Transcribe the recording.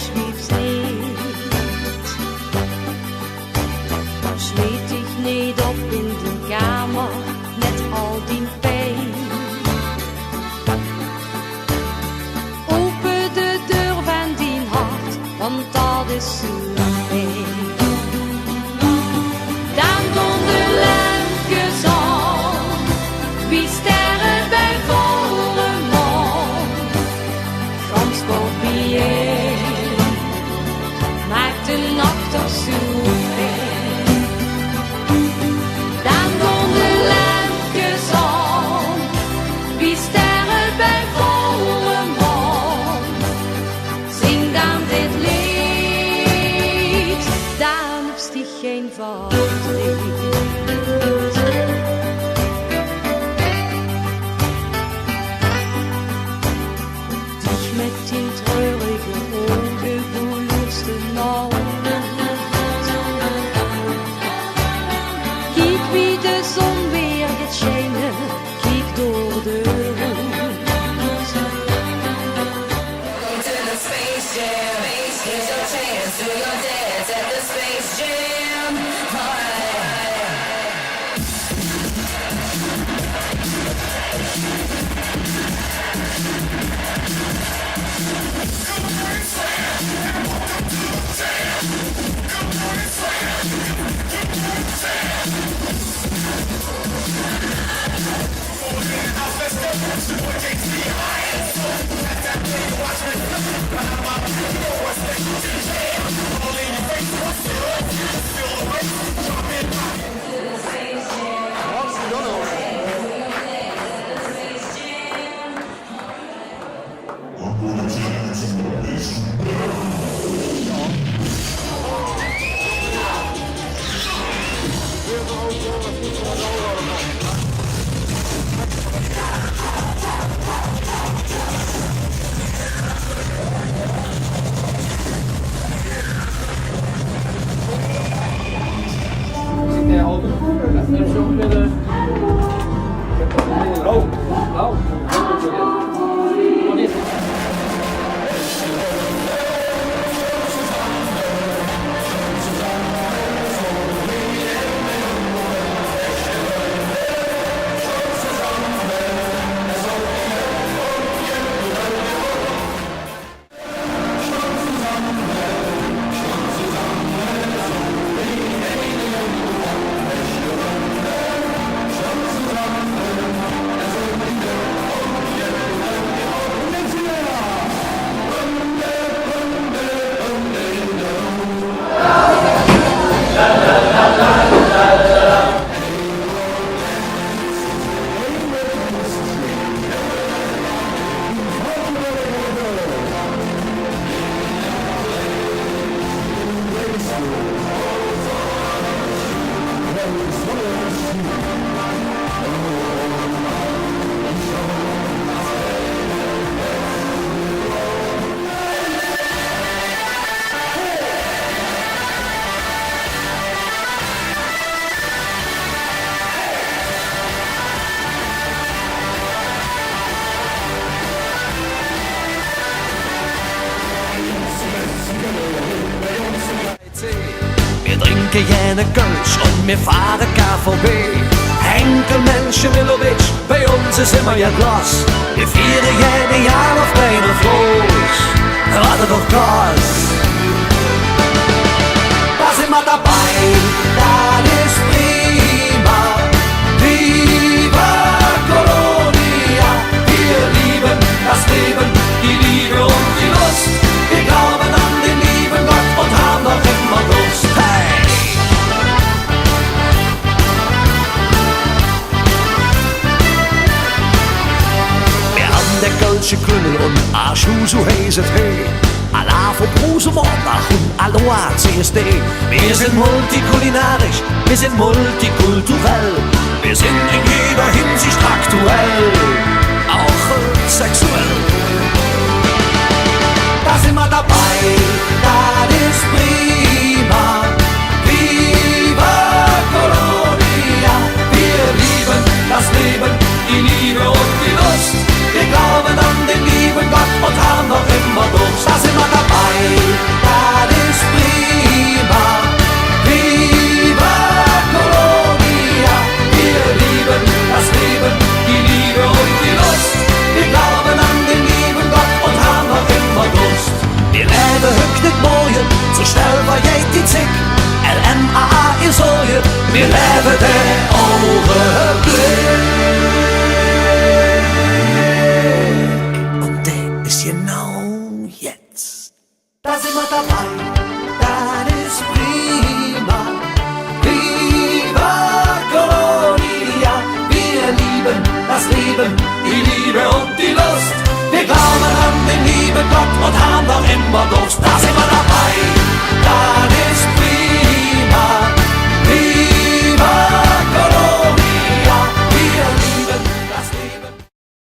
schliefst nicht. Schlägt dich nicht op in die kamer, net al die pijn. Open de deur van die hart, want dat is zo fijn. Dan komt de lente aan, wie sterren bij volle maan. Frans Bobbier maakt de nacht toch zo fijn. Dan komt de lente aan, wie sterren bij volle maan. Zing dan dit lied, dan is die geen verdriet. Dich met die treurige ogen, du lust de nacht. Kijk wie de zon weer gaat schijnen, kijk door de ruit. To the Space Jam, here's your chance, do your dance at the Space Jam. Wir trinken jene Kölsch und wir fahren KVB. Henkel Menschen Milovic, bei uns ist immer ja Glas. Wir feiern jede Jahr auf deiner Floß. Warte doch Gas. Da sind wir dabei, das ist prima. Viva Colonia, wir lieben das Leben, die Liebe und die Lust. Wir glauben an den lieben Gott und haben noch immer Lust. Hey! Wir haben der Kölsche Klüngel und Arschuh, so heißt es hey. Allah von Brusemordach und Aloha CSD. Wir sind multikulinarisch, wir sind multikulturell. Wir sind in jeder Hinsicht aktuell, auch sexuell. Da sind wir dabei, das ist prima. Viva Colonia, wir lieben das Leben, die Liebe und die Lust. Wir glauben an den lieben Gott und haben noch immer Durst. Da sind wir dabei. der eure Blick. Und der ist genau jetzt. Da sind wir dabei.